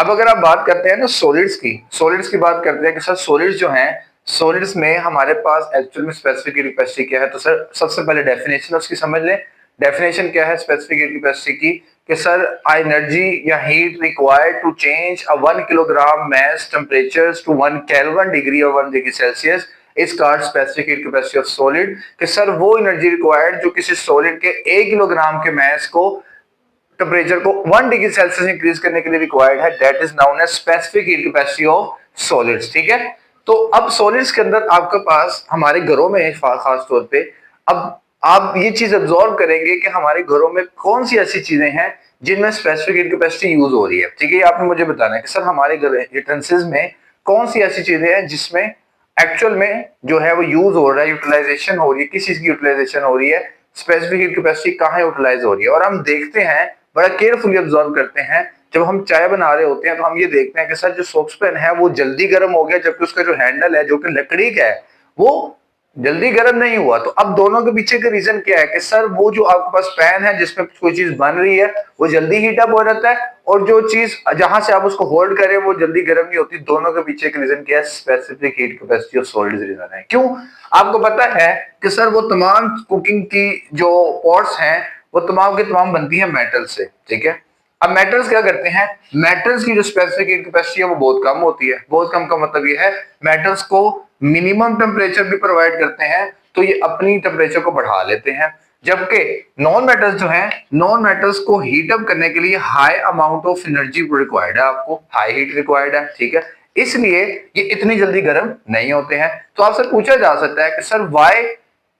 अब अगर आप बात करते हैं ना सॉलिड्स की बात करते हैं कि सर सॉलिड्स जो हैं, सॉलिड्स में हमारे पास एक्चुअल में स्पेसिफिक हीट कैपेसिटी क्या है। तो सर सबसे पहले डेफिनेशन उसकी समझ लें। डेफिनेशन क्या है स्पेसिफिक हीट कैपेसिटी की कि सर एनर्जी या heat required to change a 1 kilogram mass temperature to 1 kelvin degree और 1 degree Celsius is called specific heat capacity of solid. कि सर वो एनर्जी रिक्वायर्ड जो किसी सॉलिड के 1 किलोग्राम के मास को टेम्परेचर को 1 डिग्री सेल्सियस इंक्रीज करने के लिए रिक्वायर्ड है, that is known as specific heat capacity of solids. ठीक है। तो अब सॉलिड्स के अंदर आपके पास हमारे घरों में खास तौर पे अब आप ये चीज ऑब्जर्व करेंगे कि हमारे घरों में कौन सी ऐसी चीजें हैं जिनमें स्पेसिफिक हीट कैपेसिटी यूज हो रही है। ठीक है, ये आपने मुझे बताना है कि सर हमारे घर यूटेंसिल्स में कौन सी ऐसी चीजें हैं जिसमें एक्चुअल में जो है वो यूज हो रहा है, यूटिलाइजेशन हो रही है, किस चीज की यूटिलाइजेशन हो रही है, स्पेसिफिक हीट कैपेसिटी कहाँ यूटिलाइज हो रही है। और हम देखते हैं, बड़ा केयरफुली ऑब्जर्व करते हैं, जब हम चाय बना रहे होते हैं तो हम ये देखते हैं कि सर जो सॉसपैन है वो जल्दी गर्म हो गया, जबकि उसका जो हैंडल है जो कि लकड़ी का है वो जल्दी गर्म नहीं हुआ। तो अब दोनों के पीछे का रीजन क्या है कि सर वो जो आपके पास पैन है जिसमें कोई चीज बन रही है वो जल्दी हीट अप हो जाता है, और जो चीज जहां से आप उसको होल्ड करें वो जल्दी गर्म नहीं होती। दोनों के पीछे का रीजन क्या है, specific heat capacity of solids reason है। क्यों? आपको पता है कि सर वो तमाम कुकिंग की जो पॉट्स हैं वो तमाम के तमाम बनती है मेटल से। ठीक है। अब मेटल्स क्या करते हैं, मेटल्स की जो स्पेसिफिक हीट कैपेसिटी है वो बहुत कम होती है। बहुत कम का मतलब ये है मेटल्स को मिनिमम टेम्परेचर भी प्रोवाइड करते हैं तो ये अपनी टेम्परेचर को बढ़ा लेते हैं, जबकि नॉन मेटल्स जो हैं, नॉन मेटल्स को हीट अप करने के लिए high amount of energy required है, आपको हाई हीट रिक्वायर्ड है। ठीक है, इसलिए ये इतनी जल्दी गर्म नहीं होते हैं। तो आपसे पूछा जा सकता है कि sir why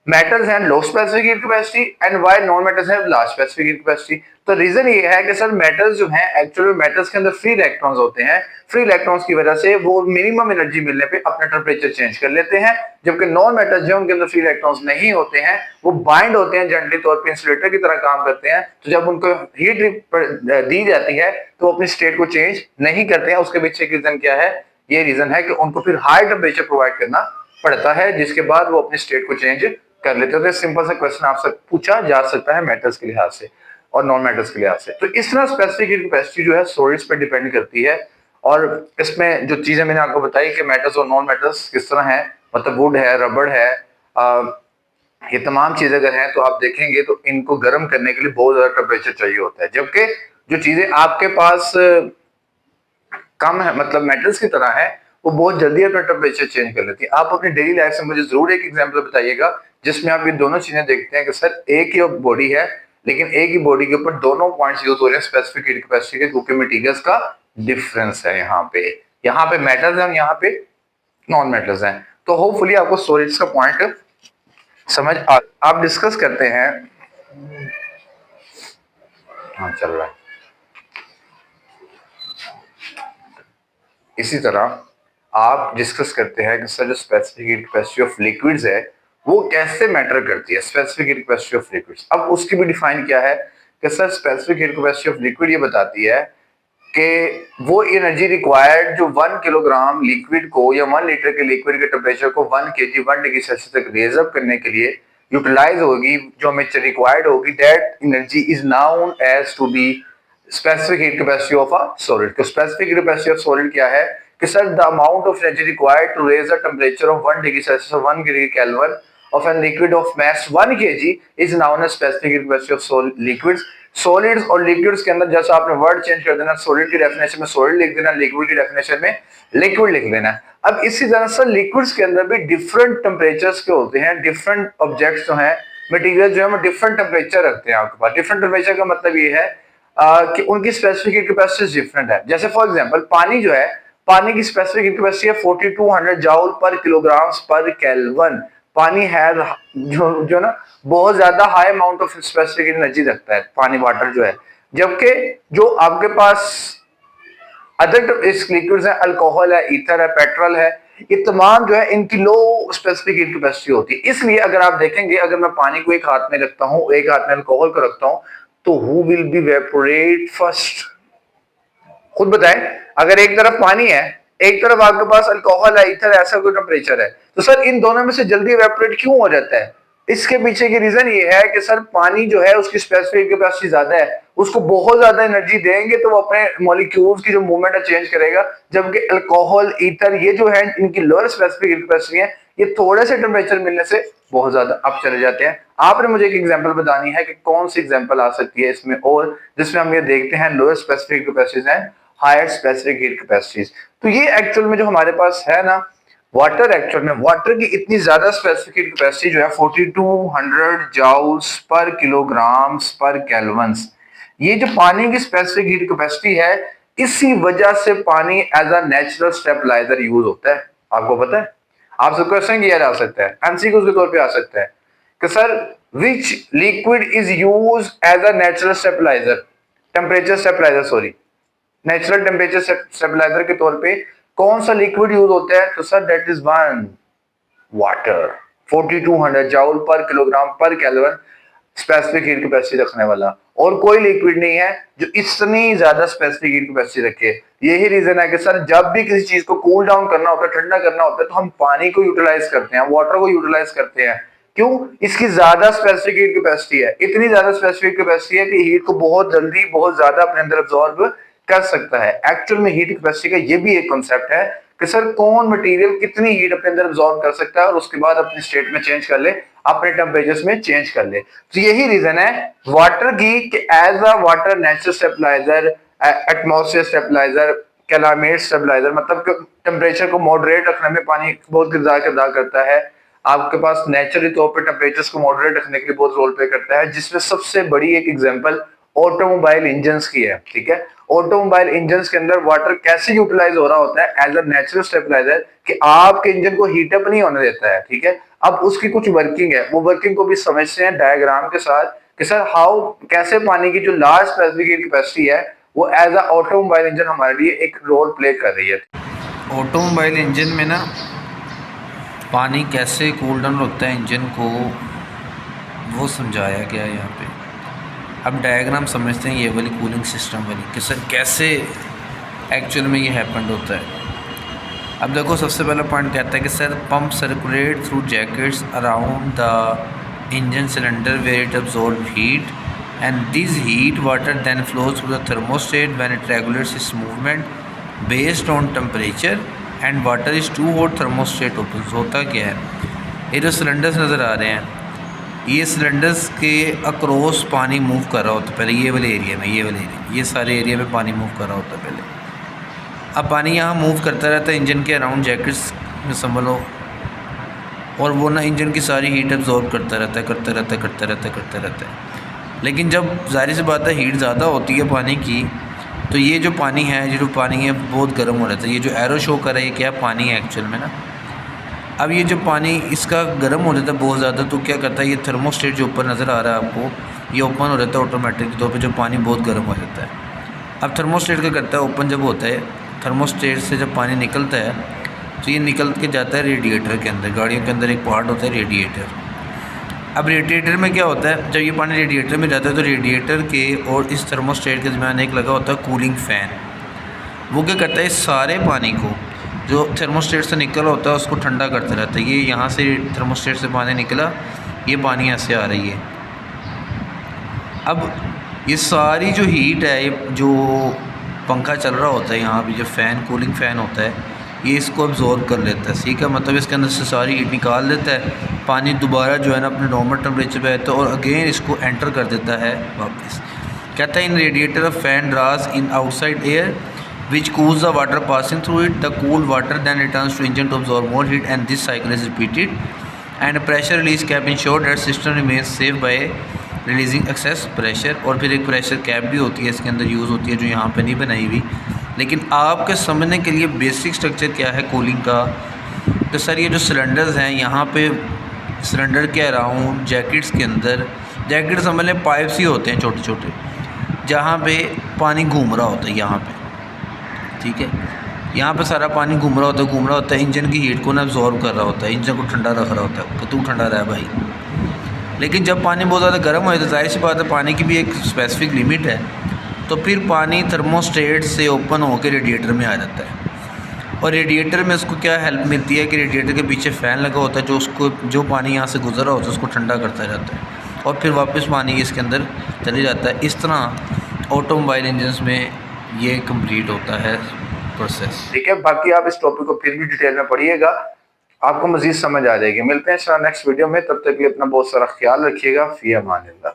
metals have low specific heat capacity and why non-metals have large specific heat capacity। तो रीजन ये है कि सर मेटल्स जो हैं एक्चुअली मेटल्स के अंदर फ्री इलेक्ट्रॉन्स होते हैं। फ्री इलेक्ट्रॉन्स की वजह से वो मिनिमम एनर्जी मिलने पे अपना टेम्परेचर चेंज कर लेते हैं, जबकि नॉन मेटल्स जो उनके अंदर फ्री इलेक्ट्रॉन्स नहीं होते हैं वो बाइंड होते हैं, जनरली तौर पे इंसुलेटर की तरह काम करते हैं। तो जब उनको हीट दी जाती है तो वो अपनी स्टेट को चेंज नहीं करते हैं। उसके पीछे रीजन क्या है, ये रीजन है कि उनको फिर हाई टेम्परेचर प्रोवाइड करना पड़ता है, जिसके बाद वो अपनी स्टेट को चेंज कर लेते हो। तो सिंपल सा क्वेश्चन आपसे पूछा जा सकता है मेटल्स के लिहाज से और नॉन मेटल्स के लिहाज से। तो इस तरह स्पेसिफिक हीट कैपेसिटी जो है सॉलिड्स पे डिपेंड करती है। और इसमें जो चीजें मैंने आपको बताई कि मेटल्स और नॉन मेटल्स किस तरह है, मतलब वुड है, रबड़ है, ये तमाम चीजें अगर हैं तो आप देखेंगे तो इनको गर्म करने के लिए बहुत ज्यादा टेम्परेचर चाहिए होता है, जबकि जो चीजें आपके पास कम है, मतलब मेटल्स की तरह है, वो बहुत जल्दी अपना टेम्परेचर चेंज कर लेती है। आप अपनी डेली लाइफ से मुझे जरूर एक एग्जांपल बताइएगा जिसमें आप ये दोनों चीजें देखते हैं कि सर एक ही बॉडी है लेकिन एक ही बॉडी के ऊपर दोनों पॉइंट्स यूज हो रहे हैं स्पेसिफिक हीट कैपेसिटी के, क्योंकि मटेरियल्स का डिफरेंस है। यहाँ पे मेटल्स हैं, यहाँ पे नॉन मेटल्स हैं। तो होपफुली आपको सॉलिड्स का पॉइंट समझ आप डिस्कस करते हैं। हाँ चल रहा है। इसी तरह आप डिस्कस करते हैं कि सर जो specific heat capacity of liquids है वो कैसे मैटर करती है, specific heat capacity of liquids. अब उसकी भी डिफाइन क्या है कि sir specific heat capacity of liquid ये बताती है कि वो एनर्जी रिक्वायर्ड जो 1 किलोग्राम लिक्विड को या 1 लीटर के लिक्विड के टेम्परेचर को 1 केजी 1 डिग्री सेल्सियस तक रेज अप करने के लिए यूटिलाइज होगी, जो हमें रिक्वायर्ड होगी, that energy is known as to be specific heat capacity of a solid. तो specific heat capacity of solid क्या है कि sir the amount of energy required to raise the temperature of 1 degree Celsius और 1 degree kelvin of a liquid of mass 1 kg is known as specific heat capacity of liquids। Solids और liquids के अंदर जैसा आपने word change कर देना, solid की definition में सॉलिड लिख देना, लिक्विड की डेफिनेशन में लिक्विड लिख देना। अब इसी तरह से लिक्विड्स के अंदर भी डिफरेंट टेम्परेचर्स के होते हैं, डिफरेंट ऑब्जेक्ट्स जो हैं, मटेरियल जो है वो डिफरेंट टेम्परेचर रखते हैं आपके पास। डिफरेंट टेम्परेचर का मतलब ये है कि उनकी स्पेसिफिक हीट कैपेसिटी डिफरेंट है। जैसे फॉर एग्जांपल पानी जो है, पानी की स्पेसिफिक हीट कैपेसिटी है 4200 जूल पर किलोग्राम पर केल्विन। पानी है जो ना बहुत ज्यादा high amount of specific energy रखता है पानी, वाटर जो है। जबकि जो आपके पास अदर लिक्विड्स है, अल्कोहल है, ईथर है, पेट्रोल है, ये तमाम जो है इनकी लो स्पेसिफिक हीट कैपेसिटी होती है। इसलिए अगर आप देखेंगे, अगर मैं पानी को एक हाथ में रखता हूं, एक हाथ में अल्कोहल को रखता हूं, तो who will be evaporate first? खुद बताएं। अगर एक तरफ पानी है, एक तरफ आपके पास अल्कोहल है, ईथर, ऐसा कोई टेम्परेचर है, तो सर इन दोनों में से जल्दी इवेपोरेट क्यों हो जाता है? इसके पीछे की रीजन ये है कि सर पानी जो है उसकी स्पेसिफिक कैपेसिटी ज्यादा है, उसको बहुत ज्यादा एनर्जी देंगे तो वो अपने मॉलिक्यूल्स की जो मूवमेंट है चेंज करेगा, जबकि अल्कोहल, ईथर, ये जो है इनकी लोअर स्पेसिफिक कैपेसिटी है, ये थोड़े से टेम्परेचर मिलने से बहुत ज्यादा अप चले जाते हैं। आपने मुझे एक एग्जांपल बतानी है कि कौन सी एग्जांपल आ सकती है इसमें, और जिसमें हम ये देखते हैं लोअर स्पेसिफिक कैपेसिटीज हैं, हायर स्पेसिफिक हीट कैपेसिटीज। तो ये एक्चुअल में जो हमारे पास है ना वाटर, एक्चुअल में वाटर की इतनी ज्यादा स्पेसिफिक कैपेसिटी जो है 4200 जाउल्स पर किलोग्राम पर केल्विन। ये जो पानी की स्पेसिफिक हीट कैपेसिटी है, इसी वजह से पानी as a natural stabiliser use होता है। आपको पता है, आपसे क्वेश्चन किया जा सकता है, एमसीक्यू के तौर पे आ सकता है कि sir which liquid is use as a natural stabiliser, temperature stabiliser, sorry, natural temperature stabiliser के तौर पे कौन सा लिक्विड यूज होता है? तो sir that is one water, 4200 joule पर किलोग्राम पर केल्विन स्पेसिफिक हीट कैपेसिटी रखने वाला, और कोई लिक्विड नहीं है जो इतनी ज्यादा स्पेसिफिक हीट कैपेसिटी रखे। यही रीजन है कि सर जब भी किसी चीज को कूल डाउन करना होता है, ठंडा करना होता है, तो हम पानी को यूटिलाइज करते हैं, वाटर को यूटिलाइज करते हैं। क्यों? इसकी ज्यादा स्पेसिफिक हीट कैपेसिटी है, इतनी ज्यादा स्पेसिफिक कैपेसिटी है कि हीट को बहुत जल्दी बहुत ज्यादा अपने अंदर अब्सॉर्ब कर सकता है। एक्चुअल में हीट कैपेसिटी का ये भी एक कॉन्सेप्ट है कि सर कौन मटेरियल कितनी हीट अपने अंदर अब्सॉर्ब कर सकता है और उसके बाद अपने स्टेट में चेंज कर ले, अपने टेम्परेचर्स में चेंज कर ले। तो यही रीजन है वाटर की कि as a water natural stabiliser, atmosphere stabiliser, climate stabiliser, मतलब टेम्परेचर को मॉडरेट रखने में पानी बहुत किरदार अदा करता है। आपके पास नेचुरली तौर पर टेम्परेचर्स को मॉडरेट रखने के लिए बहुत रोल प्ले करता है, जिसमें सबसे बड़ी एक एग्जांपल ऑटोमोबाइल इंजन्स की है। ठीक है, ऑटोमोबाइल इंजन्स के अंदर वाटर कैसे यूटिलाइज हो रहा होता है एज अ नेचुरल स्टेबलाइजर कि आपके इंजन को हीट अप नहीं होने देता है। ठीक है, अब उसकी कुछ वर्किंग है, वो वर्किंग को भी समझते हैं डायग्राम के साथ कि सर हाउ, कैसे पानी की जो लार्ज स्पेसिफिक कैपेसिटी है वो एज अ ऑटोमोबाइल इंजन हमारे लिए एक रोल प्ले कर रही है। ऑटोमोबाइल इंजन में ना पानी कैसे कूल डाउन होता है इंजन को, वो समझाया गया है यहाँ पे। अब डायग्राम समझते हैं ये वाली कूलिंग सिस्टम वाली कि सर कैसे एक्चुअल में ये हैपेंड होता है। अब देखो, सबसे पहला पॉइंट कहता है कि sir pump circulate through jackets around the engine cylinder where it absorb heat and this heat water then flows through the thermostat when it regulates its movement based on temperature and water is too hot, thermostat open. होता क्या है, ये जो cylinders नज़र आ रहे हैं, ये cylinders के अक्रॉस पानी मूव कर रहा होता है। पहले ये वाले एरिया में, ये वाले एरिया, ये सारे एरिया में पानी मूव कर रहा होता है पहले। अब पानी यहाँ मूव करता रहता है इंजन के अराउंड जैकेट्स में, संभलो, और वो ना इंजन की सारी हीट एब्जॉर्ब करता रहता है। लेकिन जब जाहिर सी बात है हीट ज़्यादा होती है पानी की, तो ये जो पानी है बहुत गर्म हो जाता है। ये जो एरो शो कर रहा है ये क्या पानी है एक्चुअल में ना। अब ये जो पानी इसका गर्म हो जाता है बहुत ज़्यादा, तो क्या करता है, ये थर्मोस्टेट जो ऊपर नज़र आ रहा है आपको, ये ओपन हो जाता है ऑटोमेटिक तौर पे जब पानी बहुत गर्म हो जाता है। अब थर्मोस्टेट क्या करता है, ओपन जब होता है, थर्मोस्टेट से जब पानी निकलता है तो ये निकल के जाता है रेडिएटर के अंदर। गाड़ियों के अंदर एक पार्ट होता है रेडिएटर। अब रेडिएटर में क्या होता है, जब ये पानी रेडिएटर में जाता है तो रेडिएटर के और इस थर्मोस्टेट के दरमियान एक लगा होता है कूलिंग फ़ैन। वो क्या करता है, इस सारे पानी को जो थर्मोस्टेट से निकला होता है उसको ठंडा करता रहता है। ये यहाँ से थर्मोस्टेट से पानी निकला, ये पानी ऐसे आ रही है। अब ये सारी जो हीट है, ये जो पंखा चल रहा होता है यहाँ पे, जो फ़ैन, कूलिंग फ़ैन होता है, ये इसको अब्जॉर्ब कर लेता है। ठीक है, मतलब इसके अंदर से सारी हीट निकाल देता है, पानी दोबारा जो है ना अपने नॉर्मल टेम्परेचर पे आता है और अगेन इसको एंटर कर देता है वापस। कहता है in radiator of fan draws in outside air which cools the water passing through it. The cooled water then returns to engine to absorb more heat and this cycle is repeated and a pressure release cap ensure that system remains safe by releasing excess pressure। और फिर एक pressure cap भी होती है इसके अंदर use होती है, जो यहाँ पे नहीं बनाई हुई, लेकिन आपके समझने के लिए बेसिक स्ट्रक्चर क्या है कूलिंग का। तो सर ये जो सिलेंडर्स हैं यहाँ पे, सिलेंडर के अराउंड जैकेट्स के अंदर, जैकेट समझ लें पाइप्स ही होते हैं छोटे छोटे, जहाँ पे पानी घूम रहा होता है यहाँ पे। ठीक है, यहाँ पे सारा पानी घूम रहा होता है, इंजन की हीट को ना अब्जॉर्ब कर रहा होता है, इंजन को ठंडा रख रहा होता है कि तू ठंडा रहा भाई। लेकिन जब पानी बहुत ज़्यादा गर्म हो जाता है, जाहिर सी बात है पानी की भी एक स्पेसिफिक लिमिट है, तो फिर पानी थर्मोस्टेट से ओपन होकर रेडिएटर में आ जाता है। और रेडिएटर में उसको क्या हेल्प मिलती है कि रेडिएटर के पीछे फ़ैन लगा होता है जो उसको जो पानी यहाँ से गुजर रहा होता है उसको ठंडा करता जाता है और फिर वापस पानी इसके अंदर चले जाता है। इस तरह ऑटोमोबाइल इंजन्स में ये कंप्लीट होता है प्रोसेस। ठीक है, बाकी आप इस टॉपिक को फिर भी डिटेल में पढ़िएगा, आपको मजीद समझ आ जाएगी। मिलते हैं नेक्स्ट वीडियो में, तब तक के लिए अपना बहुत सारा ख्याल रखिएगा। फी अमानिल्लाह।